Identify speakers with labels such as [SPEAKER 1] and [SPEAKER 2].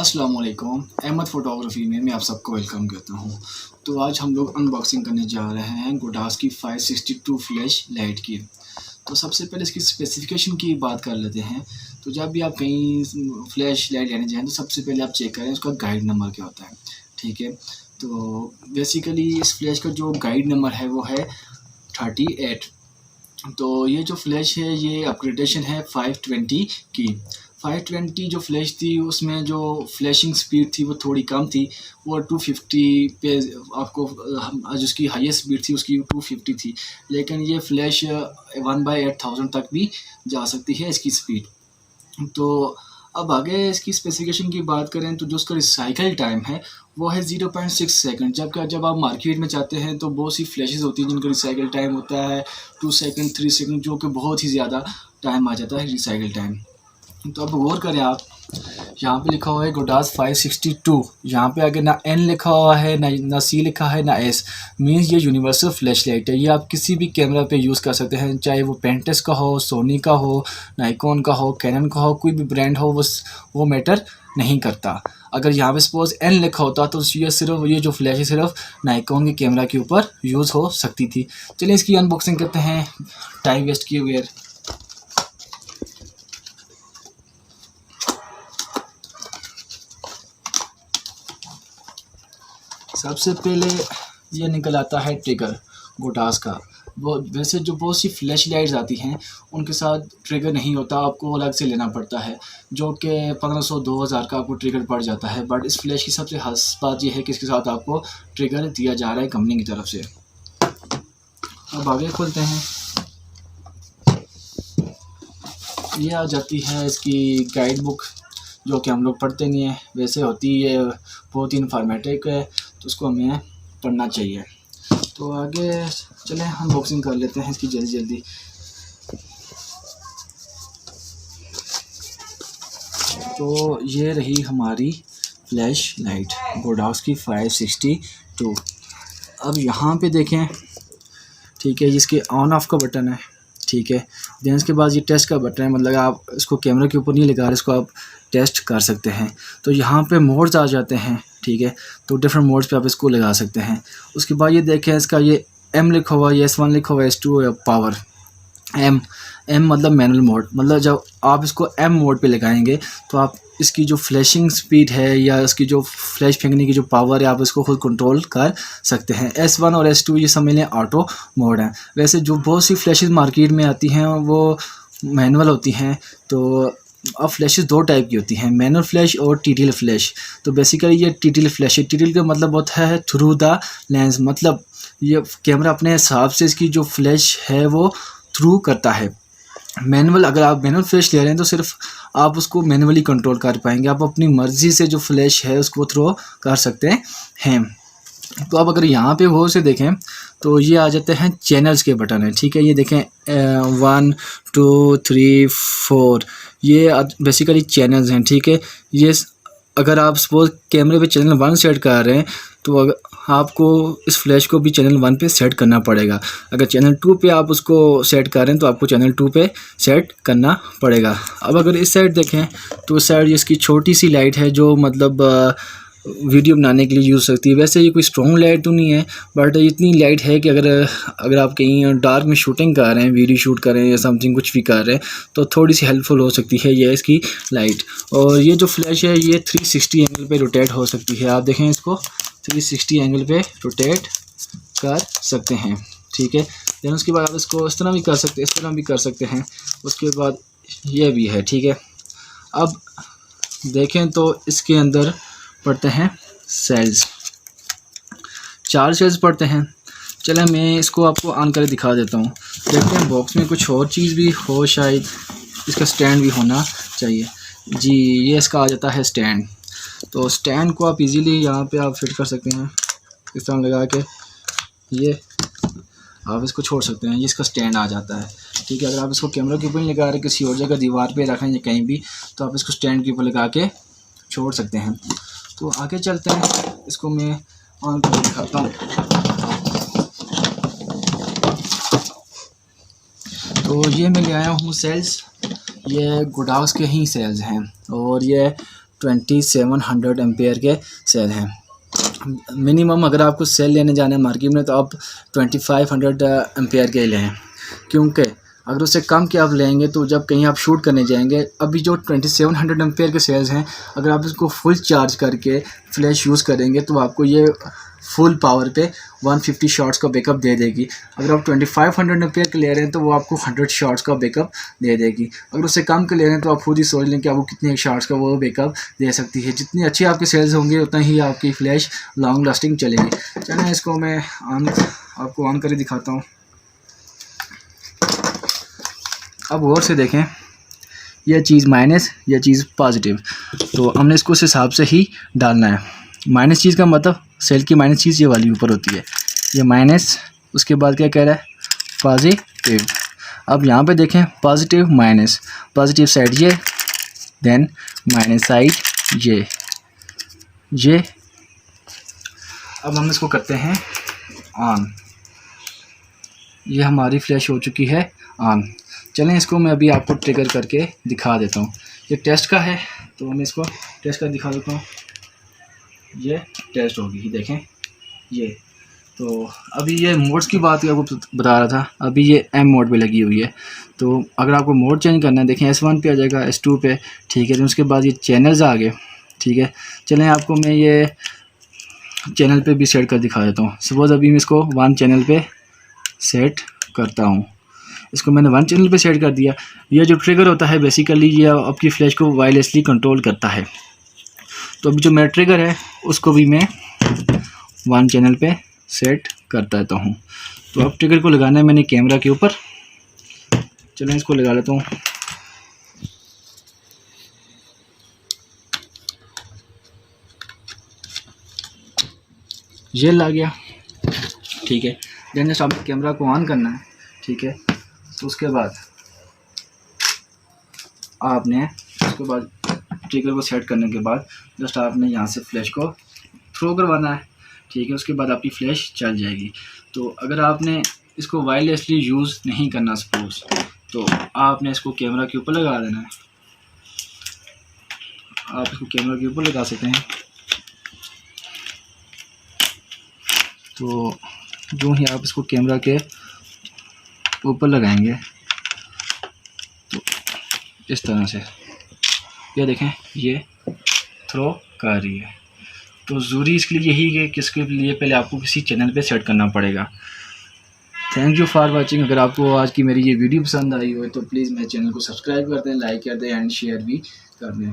[SPEAKER 1] अस्सलाम वालेकुम। अहमद फ़ोटोग्राफ़ी में मैं आप सबको वेलकम कहता हूँ। तो आज हम लोग अनबॉक्सिंग करने जा रहे हैं गोडास की 562 फ्लैश लाइट की। तो सबसे पहले इसकी स्पेसिफ़िकेशन की बात कर लेते हैं। तो जब भी आप कहीं फ्लैश लाइट लेने जाएँ तो सबसे पहले आप चेक करें उसका गाइड नंबर क्या होता है, ठीक है? तो बेसिकली इस फ्लैश का जो गाइड नंबर है वो है 38। तो ये जो फ्लैश है ये अपग्रेडेशन है 520 की। 520 जो फ्लैश थी उसमें जो फ्लैशिंग स्पीड थी वो थोड़ी कम थी, वो 250 पे आपको जो उसकी हाईएस्ट स्पीड थी उसकी 250 थी। लेकिन ये फ्लैश 1/8000 तक भी जा सकती है इसकी स्पीड। तो अब आगे इसकी स्पेसिफिकेशन की बात करें तो जो उसका रिसाइकल टाइम है वो है 0.6 सेकंड। जब आप मार्केट में जाते हैं तो बहुत सी फ्लैशेस होती हैं जिनका रिसाइकल टाइम होता है 2 सेकंड 3 सेकंड, जो कि बहुत ही ज़्यादा टाइम आ जाता है रिसाइकल टाइम। तो अब गौर करें आप, यहाँ पे लिखा हुआ है गोडास 562। यहाँ पे आगे ना एन लिखा हुआ है ना सी लिखा है ना एस। मीन्स ये यूनिवर्सल फ्लैश लाइट है। ये आप किसी भी कैमरा पे यूज़ कर सकते हैं, चाहे वो पेंटेस का हो, सोनी का हो, नाइकॉन का हो, कैनन का हो, कोई भी ब्रांड हो, वो मैटर नहीं करता। अगर यहाँ पे सपोज एन लिखा होता तो ये सिर्फ ये जो फ्लैश है सिर्फ नाइकॉन के कैमरा के ऊपर यूज़ हो सकती थी। चलिए इसकी अनबॉक्सिंग करते हैं टाइम वेस्ट किए बगैर। सबसे पहले ये निकल आता है ट्रिगर गोडास का। वो वैसे जो बहुत सी फ्लैश लाइट्स आती हैं उनके साथ ट्रिगर नहीं होता, आपको अलग से लेना पड़ता है, जो कि 1500-2000 का आपको ट्रिगर पड़ जाता है। बट इस फ्लैश की सबसे खास बात यह है कि इसके साथ आपको ट्रिगर दिया जा रहा है कंपनी की तरफ से। अब आगे खोलते हैं। ये आ जाती है इसकी गाइड बुक, जो कि हम लोग पढ़ते नहीं हैं, वैसे होती है बहुत ही इन्फॉर्मेटिव है तो उसको हमें पढ़ना चाहिए। तो आगे चलें अनबॉक्सिंग कर लेते हैं इसकी जल्दी जल्दी। तो ये रही हमारी फ्लैश लाइट गोडास की 562। अब यहाँ पे देखें, ठीक है, इसके ऑन ऑफ का बटन है, ठीक है। देन इसके बाद ये टेस्ट का बटन है, मतलब आप इसको कैमरा के ऊपर नहीं लगा रहे, इसको आप टेस्ट कर सकते हैं। तो यहाँ पे मोड्स आ जाते हैं, ठीक है। तो डिफरेंट मोड्स पे आप इसको लगा सकते हैं। उसके बाद ये देखें इसका ये एम लिखा हुआ है, S1 लिखा हुआ है, S2 पावर। एम मतलब मैनुअल मोड, मतलब जब आप इसको एम मोड पे लगाएंगे तो आप इसकी जो फ्लैशिंग स्पीड है या इसकी जो फ्लैश फेंकने की जो पावर है आप इसको खुद कंट्रोल कर सकते हैं। S1 और S2 ये समझ लें ऑटो मोड है। वैसे जो बहुत सी फ्लैशेस मार्केट में आती हैं वो मैनुअल होती हैं। तो अब फ्लैशेस दो टाइप की होती हैं, मैनुअल फ्लैश और टीटीएल फ्लैश। तो बेसिकली ये टीटीएल फ्लैश है। टीटीएल का मतलब होता है थ्रू द लेंस, मतलब ये कैमरा अपने हिसाब से इसकी जो फ्लैश है वो थ्रू करता है। मैनुअल, अगर आप मैनुअल फ्लैश ले रहे हैं तो सिर्फ आप उसको मैनुअली कंट्रोल कर पाएंगे, आप अपनी मर्ज़ी से जो फ्लैश है उसको थ्रो कर सकते हैं। तो अब अगर यहाँ पे वो से देखें तो ये आ जाते हैं चैनल्स के बटन है, ठीक है। ये देखें 1 2 3 4 ये बेसिकली चैनल्स हैं, ठीक है। ये अगर आप सपोज कैमरे पे चैनल 1 सेट कर रहे हैं तो अगर आपको इस फ्लैश को भी चैनल 1 पे सेट करना पड़ेगा। अगर चैनल 2 पे आप उसको सेट कर रहे हैं तो आपको चैनल 2 पे सेट करना पड़ेगा। अब अगर इस साइड देखें तो इस साइड इसकी छोटी सी लाइट है जो मतलब वीडियो बनाने के लिए यूज़ सकती है। वैसे ये कोई स्ट्रॉन्ग लाइट तो नहीं है, बट इतनी लाइट है कि अगर आप कहीं डार्क में शूटिंग कर रहे हैं, वीडियो शूट कर रहे हैं या समथिंग कुछ भी कर रहे हैं तो थोड़ी सी हेल्पफुल हो सकती है ये इसकी लाइट। और ये जो फ्लैश है ये 360 एंगल पे रोटेट हो सकती है। आप देखें इसको 360 एंगल पे रोटेट कर सकते हैं, ठीक है। देन उसके बाद आप इसको इस तरह भी कर सकते हैं, इस तरह भी कर सकते हैं। उसके बाद ये भी है, ठीक है। अब देखें तो इसके अंदर पड़ते हैं सेल्स, 4 सेल्स पड़ते हैं। चलें मैं इसको आपको ऑन करके दिखा देता हूँ। देखते हैं बॉक्स में कुछ और चीज़ भी हो, शायद इसका स्टैंड भी होना चाहिए। जी ये इसका आ जाता है स्टैंड। तो स्टैंड को आप इजीली यहाँ पे आप फिट कर सकते हैं, इस तरह लगा के ये आप इसको छोड़ सकते हैं। ये इसका स्टैंड आ जाता है, ठीक है। अगर आप इसको कैमरा के ऊपर नहीं लगा रहे, किसी और जगह दीवार पे रखें या कहीं भी, तो आप इसको स्टैंड के ऊपर लगा के छोड़ सकते हैं। तो आगे चलते हैं, इसको मैं ऑन करके दिखाता हूँ। तो ये मैं ले आया हूँ सेल्स, ये गोडास के ही सेल्स हैं और ये 2700 एम्पेयर के सेल हैं। मिनिमम अगर आपको सेल लेने जाना है मार्केट में तो आप 2500 एम्पेयर के लें, क्योंकि अगर उससे कम के आप लेंगे तो जब कहीं आप शूट करने जाएंगे, अभी जो 2700 एम्पेयर के सेल्स हैं, अगर आप इसको फुल चार्ज करके फ्लैश यूज़ करेंगे तो आपको ये फुल पावर पे 150 शॉट्स का बैकअप दे देगी। अगर आप 2500 एम्पेयर के ले रहे हैं तो वो आपको 100 शॉट्स का बैकअप दे देगी। अगर उससे कम के ले रहे हैं तो आप खुद ही सोच लें कि आपको कितने शॉट्स का वो बैकअप दे सकती है। जितनी अच्छी आपके सेल्स होंगे उतना ही आपकी फ्लैश लॉन्ग लास्टिंग चलेगी। चलें इसको मैं आपको ऑन करके दिखाता हूँ। अब गौर से देखें, यह चीज़ माइनस, यह चीज़ पॉजिटिव, तो हमने इसको उस हिसाब से ही डालना है। माइनस चीज़ का मतलब सेल की माइनस चीज़ ये वाली ऊपर होती है, ये माइनस, उसके बाद क्या कह रहा है पॉजिटिव। अब यहाँ पे देखें पॉजिटिव माइनस, पॉजिटिव साइड ये, देन माइनस साइड ये। अब हम इसको करते हैं ऑन। ये हमारी फ्लैश हो चुकी है ऑन। चलें इसको मैं अभी आपको ट्रिगर करके दिखा देता हूँ। ये टेस्ट का है तो मैं इसको टेस्ट कर दिखा देता हूँ। ये टेस्ट होगी, देखें ये। तो अभी ये मोड्स की बात आपको बता रहा था, अभी ये एम मोड पे लगी हुई है। तो अगर आपको मोड चेंज करना है, देखें S1 पे आ जाएगा, S2 पे, ठीक है। तो उसके बाद ये चैनल्स आ गए, ठीक है। चलें आपको मैं ये चैनल पे भी सेट कर दिखा देता हूँ। सपोज़ अभी मैं इसको 1 चैनल पे सेट करता हूँ। इसको मैंने 1 चैनल पे सेट कर दिया। यह जो ट्रिगर होता है बेसिकली ये आपकी फ्लैश को वायरलेसली कंट्रोल करता है। तो अभी जो मेरा ट्रिगर है उसको भी मैं 1 चैनल पे सेट कर देता हूँ। तो अब ट्रिगर को लगाना है मैंने कैमरा के ऊपर। चलें इसको लगा लेता हूँ। ये लग गया, ठीक है। देन जस्ट आपको कैमरा को ऑन करना है, ठीक है। तो उसके बाद आपने ट्रिगर को सेट करने के बाद जस्ट आपने यहाँ से फ्लैश को थ्रो करवाना है, ठीक है। उसके बाद आपकी फ्लैश चल जाएगी। तो अगर आपने इसको वायरलेसली यूज़ नहीं करना सपोज, तो आपने इसको कैमरा के ऊपर लगा देना है। आप इसको कैमरा के ऊपर लगा सकते हैं। तो जो ही आप इसको कैमरा के ऊपर लगाएंगे तो इस तरह से ये देखें ये थ्रो कर रही है। तो ज़रूरी इसके लिए यही है कि इसके लिए पहले आपको किसी चैनल पे सेट करना पड़ेगा। Thank you for watching. अगर आपको आज की मेरी ये वीडियो पसंद आई हो तो प्लीज़ मेरे चैनल को सब्सक्राइब कर दें, लाइक कर दें एंड शेयर भी कर दें।